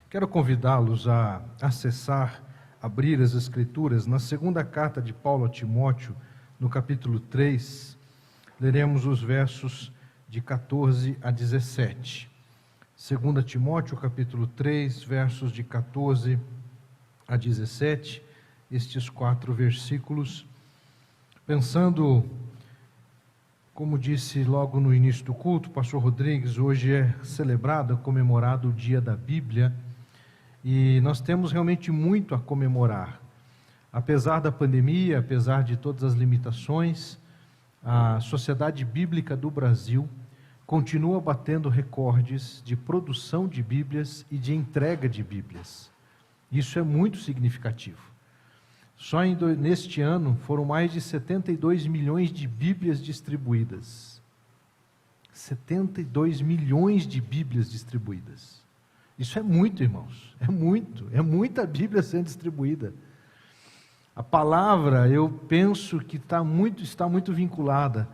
Quero convidá-los a acessar, abrir as Escrituras na segunda carta de Paulo a Timóteo, no capítulo 3, leremos os versos de 14 a 17. 2 Timóteo, capítulo 3, versos de 14 a 17, estes 4 versículos, pensando, como disse logo no início do culto, pastor Rodrigues, hoje é celebrado, comemorado o Dia da Bíblia, e nós temos realmente muito a comemorar. Apesar da pandemia, apesar de todas as limitações, a Sociedade Bíblica do Brasil continua batendo recordes de produção de Bíblias e de entrega de Bíblias. Isso é muito significativo. Só neste ano foram mais de 72 milhões de Bíblias distribuídas. 72 milhões de Bíblias distribuídas. Isso é muito, irmãos, é muita Bíblia sendo distribuída. A palavra, eu penso que está muito vinculada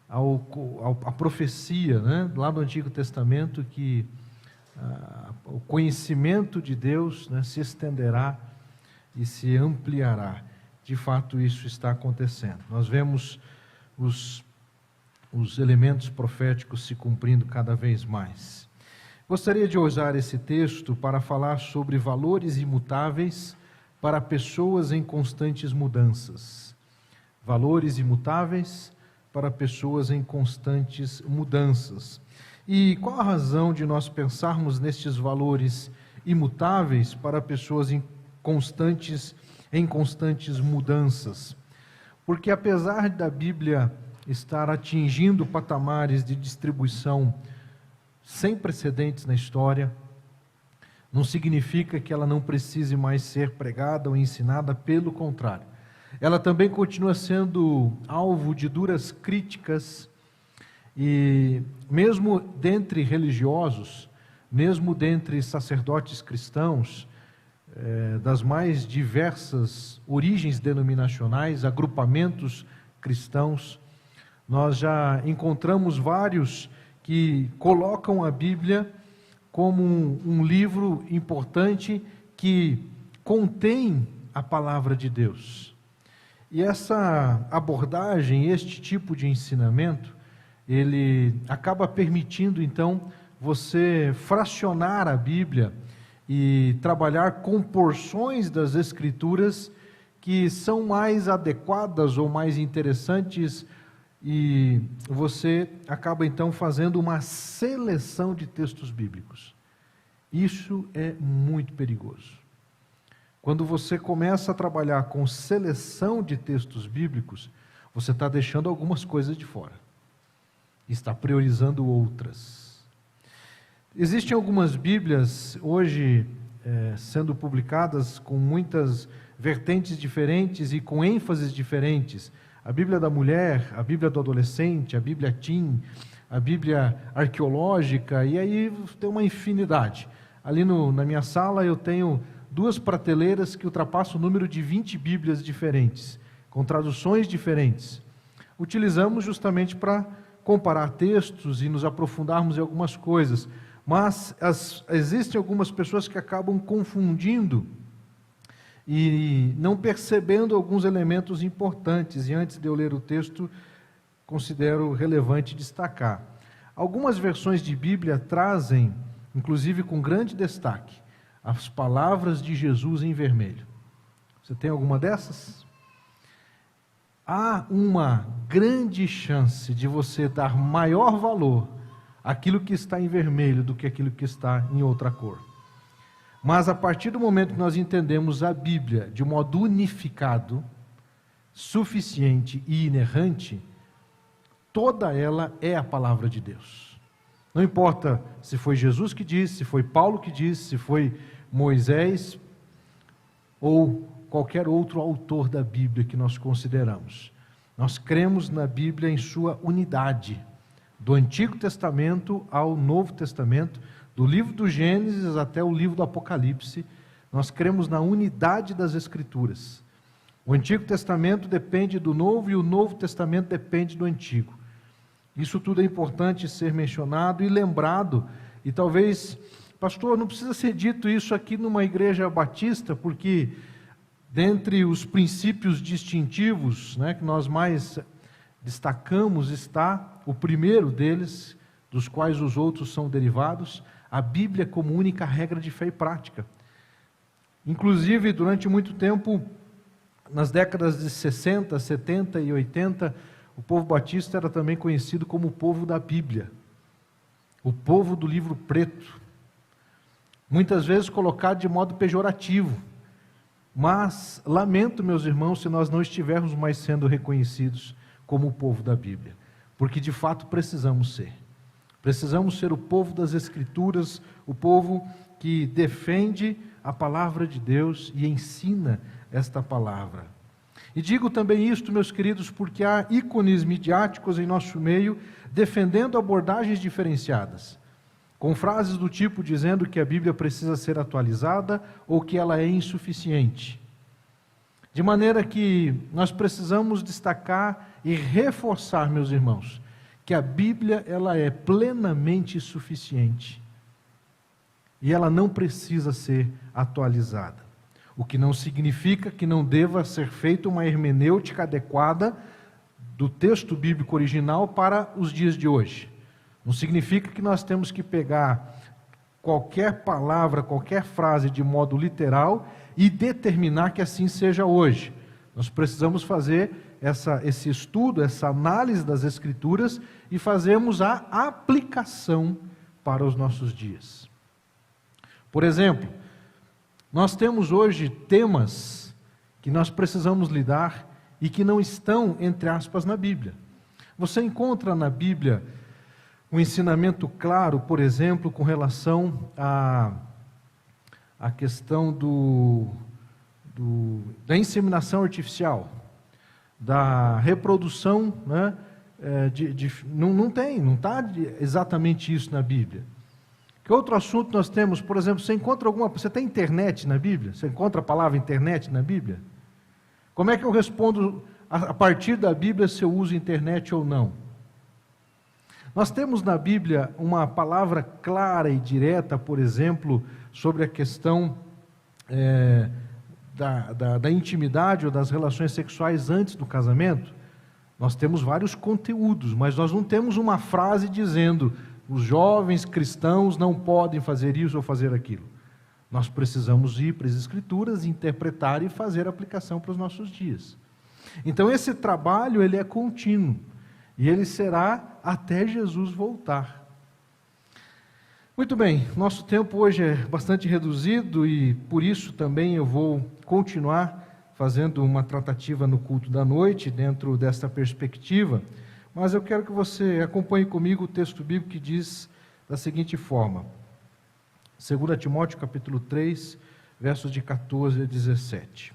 à profecia, né? Lá no Antigo Testamento, que o conhecimento de Deus, né, se estenderá e se ampliará. De fato, isso está acontecendo. Nós vemos os elementos proféticos se cumprindo cada vez mais. Gostaria de usar esse texto para falar sobre valores imutáveis para pessoas em constantes mudanças. Valores imutáveis para pessoas em constantes mudanças. E qual a razão de nós pensarmos nestes valores imutáveis para pessoas em constantes mudanças? Porque apesar da Bíblia estar atingindo patamares de distribuição sem precedentes na história, não significa que ela não precise mais ser pregada ou ensinada, pelo contrário. Ela também continua sendo alvo de duras críticas, e mesmo dentre religiosos, mesmo dentre sacerdotes cristãos, das mais diversas origens denominacionais, agrupamentos cristãos, nós já encontramos vários que colocam a Bíblia como um livro importante que contém a palavra de Deus. E essa abordagem, este tipo de ensinamento, ele acaba permitindo, então, você fracionar a Bíblia e trabalhar com porções das Escrituras que são mais adequadas ou mais interessantes, e você acaba então fazendo uma seleção de textos bíblicos. Isso é muito perigoso. Quando você começa a trabalhar com seleção de textos bíblicos, você está deixando algumas coisas de fora, está priorizando outras. Existem algumas Bíblias hoje sendo publicadas com muitas vertentes diferentes e com ênfases diferentes. A Bíblia da mulher, a Bíblia do adolescente, a Bíblia teen, a Bíblia arqueológica, e aí tem uma infinidade. Ali na minha sala eu tenho 2 prateleiras que ultrapassam o número de 20 Bíblias diferentes, com traduções diferentes. Utilizamos justamente para comparar textos e nos aprofundarmos em algumas coisas, mas existem algumas pessoas que acabam confundindo e não percebendo alguns elementos importantes, e antes de eu ler o texto, considero relevante destacar. Algumas versões de Bíblia trazem, inclusive com grande destaque, as palavras de Jesus em vermelho. Você tem alguma dessas? Há uma grande chance de você dar maior valor àquilo que está em vermelho do que aquilo que está em outra cor. Mas a partir do momento que nós entendemos a Bíblia de modo unificado, suficiente e inerrante, toda ela é a palavra de Deus. Não importa se foi Jesus que disse, se foi Paulo que disse, se foi Moisés ou qualquer outro autor da Bíblia que nós consideramos. Nós cremos na Bíblia em sua unidade, do Antigo Testamento ao Novo Testamento, do livro do Gênesis até o livro do Apocalipse. Nós cremos na unidade das Escrituras. O Antigo Testamento depende do Novo e o Novo Testamento depende do Antigo. Isso tudo é importante ser mencionado e lembrado, e talvez pastor, não precisa ser dito isso aqui numa igreja batista, porque dentre os princípios distintivos, né, que nós mais destacamos está o primeiro deles, dos quais os outros são derivados, a Bíblia como única regra de fé e prática. Inclusive, durante muito tempo, nas décadas de 60, 70 e 80, o povo batista era também conhecido como o povo da Bíblia, o povo do livro preto, muitas vezes colocado de modo pejorativo, mas lamento, meus irmãos, se nós não estivermos mais sendo reconhecidos como o povo da Bíblia, porque de fato precisamos ser o povo das Escrituras, o povo que defende a palavra de Deus e ensina esta palavra. E digo também isto, meus queridos, porque há ícones midiáticos em nosso meio defendendo abordagens diferenciadas, com frases do tipo dizendo que a Bíblia precisa ser atualizada ou que ela é insuficiente. De maneira que nós precisamos destacar e reforçar, meus irmãos, que a Bíblia ela é plenamente suficiente e ela não precisa ser atualizada. O que não significa que não deva ser feita uma hermenêutica adequada do texto bíblico original para os dias de hoje. Não significa que nós temos que pegar qualquer palavra, qualquer frase de modo literal e determinar que assim seja hoje. Nós precisamos fazer esse estudo, essa análise das Escrituras e fazermos a aplicação para os nossos dias. Por exemplo, nós temos hoje temas que nós precisamos lidar e que não estão, entre aspas, na Bíblia. Você encontra na Bíblia um ensinamento claro, por exemplo, com relação à questão da inseminação artificial, da reprodução, né? Não está exatamente isso na Bíblia. Que outro assunto nós temos? Por exemplo, você tem internet na Bíblia? Você encontra a palavra internet na Bíblia? Como é que eu respondo a partir da Bíblia se eu uso internet ou não? Nós temos na Bíblia uma palavra clara e direta, por exemplo, sobre a questão da intimidade ou das relações sexuais antes do casamento. Nós temos vários conteúdos, mas nós não temos uma frase dizendo os jovens cristãos não podem fazer isso ou fazer aquilo. Nós precisamos ir para as Escrituras, interpretar e fazer aplicação para os nossos dias. Então esse trabalho ele é contínuo e ele será até Jesus voltar. Muito bem, nosso tempo hoje é bastante reduzido e por isso também eu vou continuar fazendo uma tratativa no culto da noite, dentro desta perspectiva, mas eu quero que você acompanhe comigo o texto bíblico que diz da seguinte forma, 2 Timóteo capítulo 3, versos de 14 a 17.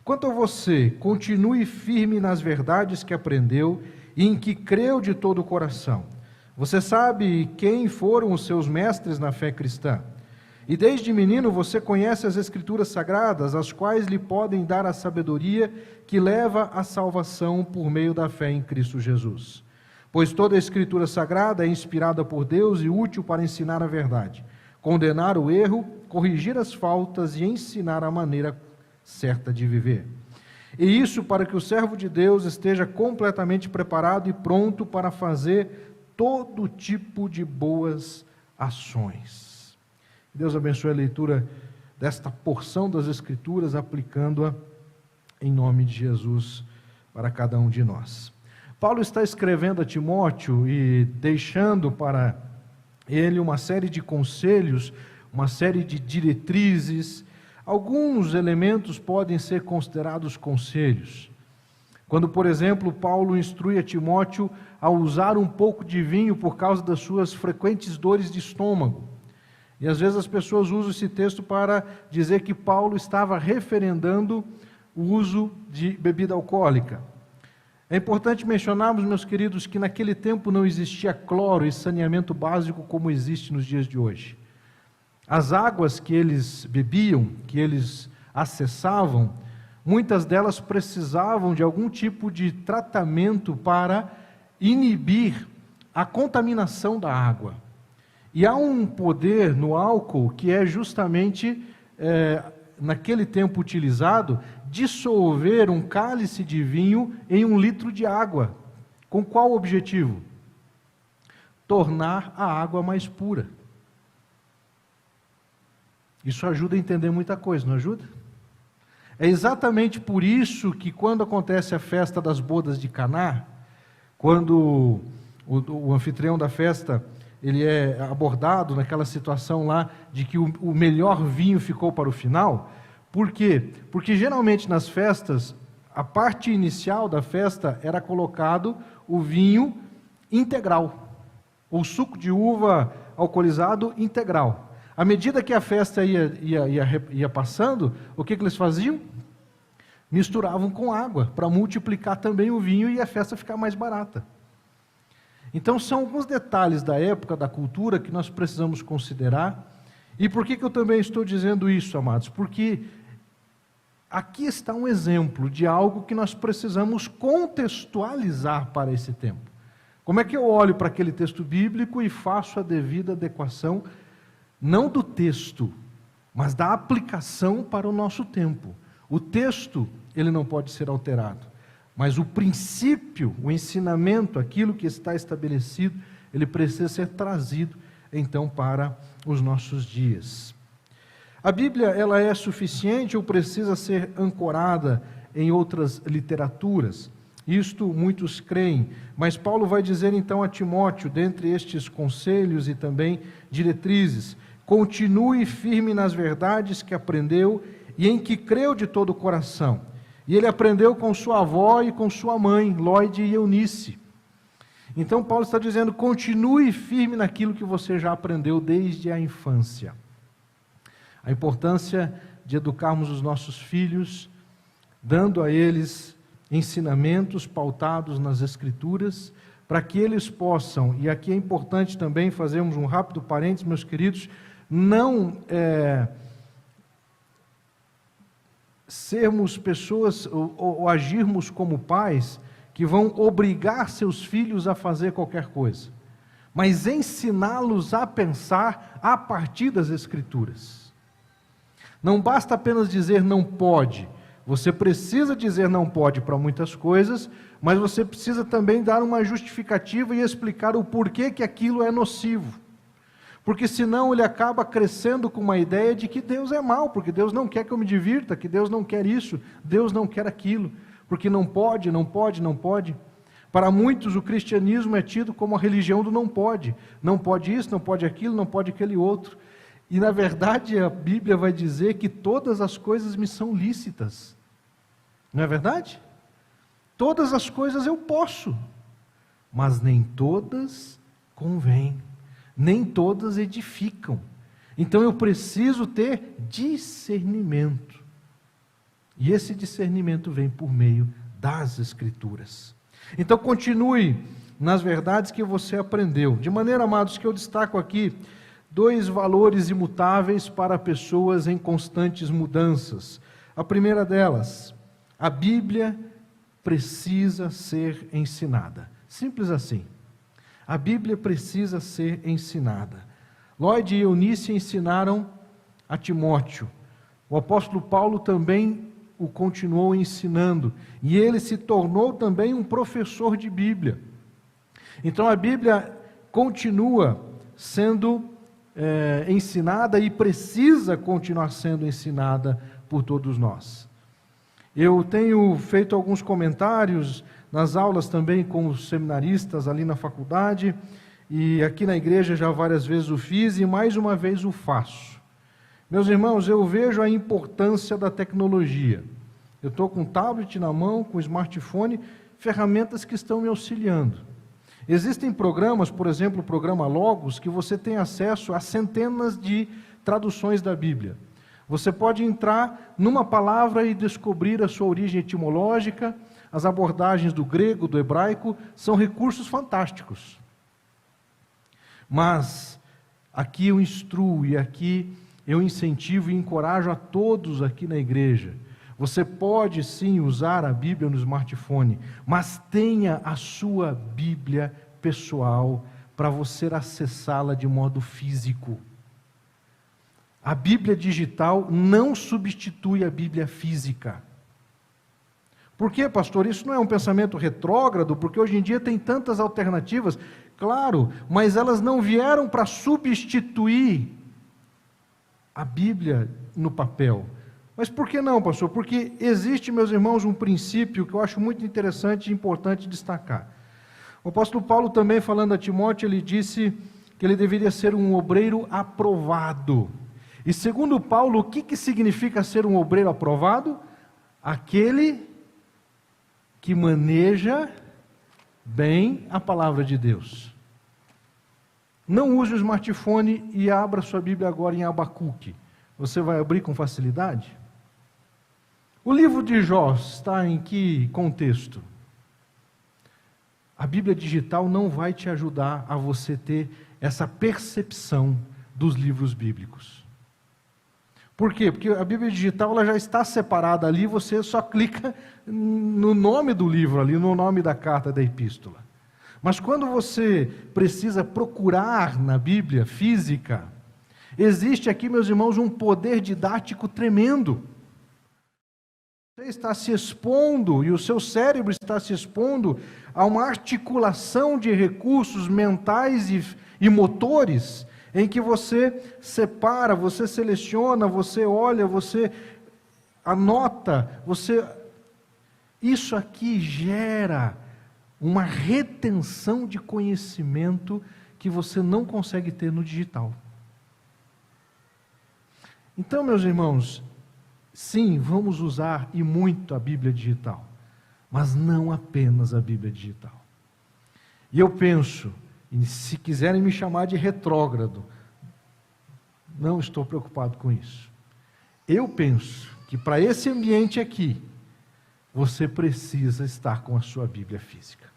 Quanto a você, continue firme nas verdades que aprendeu e em que creu de todo o coração. Você sabe quem foram os seus mestres na fé cristã. E desde menino você conhece as Escrituras Sagradas, as quais lhe podem dar a sabedoria que leva à salvação por meio da fé em Cristo Jesus. Pois toda a Escritura Sagrada é inspirada por Deus e útil para ensinar a verdade, condenar o erro, corrigir as faltas e ensinar a maneira certa de viver. E isso para que o servo de Deus esteja completamente preparado e pronto para fazer todo tipo de boas ações. Deus abençoe a leitura desta porção das Escrituras, aplicando-a em nome de Jesus para cada um de nós. Paulo está escrevendo a Timóteo e deixando para ele uma série de conselhos, uma série de diretrizes. Alguns elementos podem ser considerados conselhos. Quando, por exemplo, Paulo instrui a Timóteo a usar um pouco de vinho por causa das suas frequentes dores de estômago. E às vezes as pessoas usam esse texto para dizer que Paulo estava referendando o uso de bebida alcoólica. É importante mencionarmos, meus queridos, que naquele tempo não existia cloro e saneamento básico como existe nos dias de hoje. As águas que eles bebiam, que eles acessavam, muitas delas precisavam de algum tipo de tratamento para inibir a contaminação da água. E há um poder no álcool que é justamente, naquele tempo utilizado, dissolver um cálice de vinho em 1 litro de água. Com qual objetivo? Tornar a água mais pura. Isso ajuda a entender muita coisa, não ajuda? É exatamente por isso que quando acontece a festa das bodas de Caná, quando o anfitrião da festa, ele é abordado naquela situação lá de que o melhor vinho ficou para o final. Por quê? Porque geralmente nas festas, a parte inicial da festa era colocado o vinho integral, o suco de uva alcoolizado integral. À medida que a festa ia passando, o que eles faziam? Misturavam com água, para multiplicar também o vinho e a festa ficar mais barata. Então são alguns detalhes da época, da cultura, que nós precisamos considerar. E por que eu também estou dizendo isso, amados? Porque aqui está um exemplo de algo que nós precisamos contextualizar para esse tempo. Como é que eu olho para aquele texto bíblico e faço a devida adequação, não do texto, mas da aplicação para o nosso tempo? O texto, ele não pode ser alterado, mas o princípio, o ensinamento, aquilo que está estabelecido, ele precisa ser trazido, então, para os nossos dias. A Bíblia, ela é suficiente ou precisa ser ancorada em outras literaturas? Isto muitos creem, mas Paulo vai dizer então a Timóteo, dentre estes conselhos e também diretrizes: continue firme nas verdades que aprendeu e em que creu de todo o coração. E ele aprendeu com sua avó e com sua mãe, Lóide e Eunice. Então Paulo está dizendo, continue firme naquilo que você já aprendeu desde a infância. A importância de educarmos os nossos filhos, dando a eles ensinamentos pautados nas Escrituras, para que eles possam, e aqui é importante também fazermos um rápido parênteses, meus queridos, não sermos pessoas ou agirmos como pais que vão obrigar seus filhos a fazer qualquer coisa, mas ensiná-los a pensar a partir das Escrituras. Não basta apenas dizer não pode, você precisa dizer não pode para muitas coisas, mas você precisa também dar uma justificativa e explicar o porquê que aquilo é nocivo. Porque senão ele acaba crescendo com uma ideia de que Deus é mau, porque Deus não quer que eu me divirta, que Deus não quer isso, Deus não quer aquilo, porque não pode, não pode, não pode. Para muitos o cristianismo é tido como a religião do não pode isso, não pode aquilo, não pode aquele outro. E na verdade a Bíblia vai dizer que todas as coisas me são lícitas, não é verdade? Todas as coisas eu posso, mas nem todas convêm. Nem todas edificam. Então eu preciso ter discernimento. E esse discernimento vem por meio das Escrituras. Então continue nas verdades que você aprendeu. De maneira, amados, que eu destaco aqui 2 valores imutáveis para pessoas em constantes mudanças. A primeira delas, a Bíblia precisa ser ensinada. Simples assim. A Bíblia precisa ser ensinada. Lóide e Eunice ensinaram a Timóteo. O apóstolo Paulo também o continuou ensinando. E ele se tornou também um professor de Bíblia. Então a Bíblia continua sendo ensinada e precisa continuar sendo ensinada por todos nós. Eu tenho feito alguns comentários nas aulas também com os seminaristas ali na faculdade, e aqui na igreja já várias vezes o fiz e mais uma vez o faço. Meus irmãos, eu vejo a importância da tecnologia. Eu estou com o tablet na mão, com o smartphone, ferramentas que estão me auxiliando. Existem programas, por exemplo, o programa Logos, que você tem acesso a centenas de traduções da Bíblia. Você pode entrar numa palavra e descobrir a sua origem etimológica. As abordagens do grego, do hebraico, são recursos fantásticos. Mas aqui eu instruo e aqui eu incentivo e encorajo a todos aqui na igreja. Você pode sim usar a Bíblia no smartphone, mas tenha a sua Bíblia pessoal para você acessá-la de modo físico. A Bíblia digital não substitui a Bíblia física. Por quê, pastor? Isso não é um pensamento retrógrado, porque hoje em dia tem tantas alternativas. Claro, mas elas não vieram para substituir a Bíblia no papel. Mas por que não, pastor? Porque existe, meus irmãos, um princípio que eu acho muito interessante e importante destacar. O apóstolo Paulo também, falando a Timóteo, ele disse que ele deveria ser um obreiro aprovado. E segundo Paulo, o que significa ser um obreiro aprovado? Aquele que maneja bem a palavra de Deus. Não use o smartphone e abra sua Bíblia agora em Abacuque. Você vai abrir com facilidade? O livro de Jó está em que contexto? A Bíblia digital não vai te ajudar a você ter essa percepção dos livros bíblicos. Por quê? Porque a Bíblia digital ela já está separada ali, você só clica no nome do livro ali, no nome da carta da epístola. Mas quando você precisa procurar na Bíblia física, existe aqui, meus irmãos, um poder didático tremendo. Você está se expondo, e o seu cérebro está se expondo a uma articulação de recursos mentais e motores, em que você separa, você seleciona, você olha, você anota, Isso aqui gera uma retenção de conhecimento que você não consegue ter no digital. Então, meus irmãos, sim, vamos usar e muito a Bíblia digital, mas não apenas a Bíblia digital. E eu penso, e se quiserem me chamar de retrógrado, não estou preocupado com isso. Eu penso que para esse ambiente aqui, você precisa estar com a sua Bíblia física.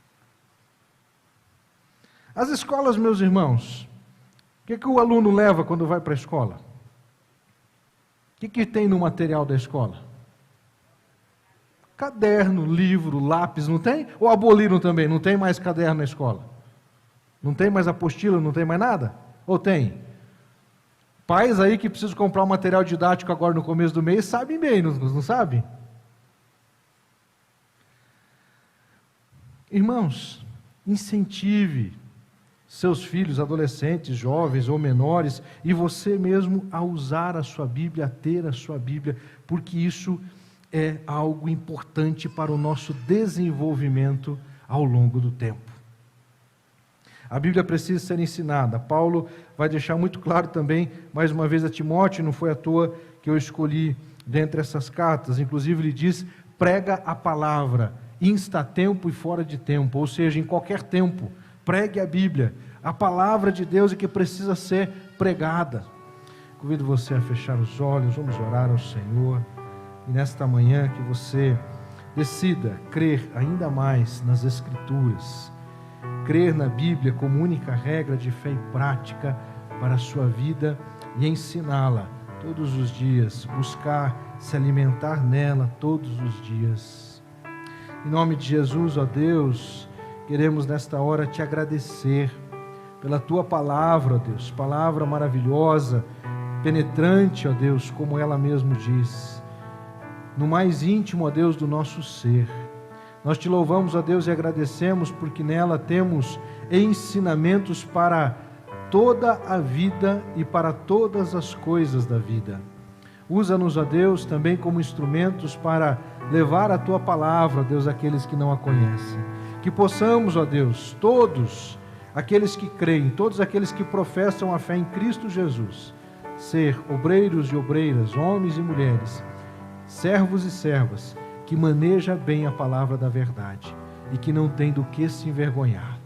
As escolas, meus irmãos, o que o aluno leva quando vai para a escola? O que tem no material da escola? Caderno, livro, lápis, não tem? Ou aboliram também? Não tem mais caderno na escola? Não tem mais apostila, não tem mais nada? Ou tem? Pais aí que precisam comprar um material didático agora no começo do mês, sabem bem, não sabem? Irmãos, incentive seus filhos, adolescentes, jovens ou menores, e você mesmo a usar a sua Bíblia, a ter a sua Bíblia, porque isso é algo importante para o nosso desenvolvimento ao longo do tempo. A Bíblia precisa ser ensinada. Paulo vai deixar muito claro também, mais uma vez a Timóteo, não foi à toa que eu escolhi dentre essas cartas, inclusive ele diz, prega a palavra, insta tempo e fora de tempo, ou seja, em qualquer tempo, pregue a Bíblia, a palavra de Deus é que precisa ser pregada. Convido você a fechar os olhos, vamos orar ao Senhor, e nesta manhã que você decida crer ainda mais nas Escrituras, crer na Bíblia como única regra de fé e prática para a sua vida e ensiná-la todos os dias, buscar se alimentar nela todos os dias. Em nome de Jesus, ó Deus, queremos nesta hora te agradecer pela tua palavra, ó Deus, palavra maravilhosa, penetrante, ó Deus, como ela mesmo diz, no mais íntimo, ó Deus, do nosso ser. Nós te louvamos, ó Deus, e agradecemos porque nela temos ensinamentos para toda a vida e para todas as coisas da vida. Usa-nos, ó Deus, também como instrumentos para levar a tua palavra, ó Deus, àqueles que não a conhecem. Que possamos, ó Deus, todos aqueles que creem, todos aqueles que professam a fé em Cristo Jesus, ser obreiros e obreiras, homens e mulheres, servos e servas, que maneja bem a palavra da verdade e que não tem do que se envergonhar.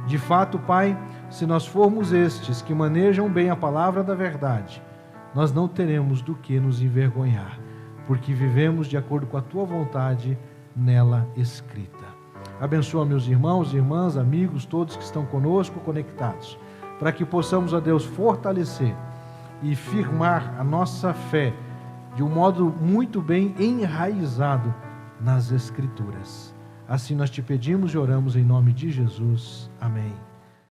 De fato, Pai, se nós formos estes que manejam bem a palavra da verdade, nós não teremos do que nos envergonhar, porque vivemos de acordo com a Tua vontade nela escrita. Abençoa meus irmãos, irmãs, amigos, todos que estão conosco conectados, para que possamos, ó Deus, fortalecer e firmar a nossa fé de um modo muito bem enraizado nas Escrituras. Assim nós te pedimos e oramos em nome de Jesus. Amém.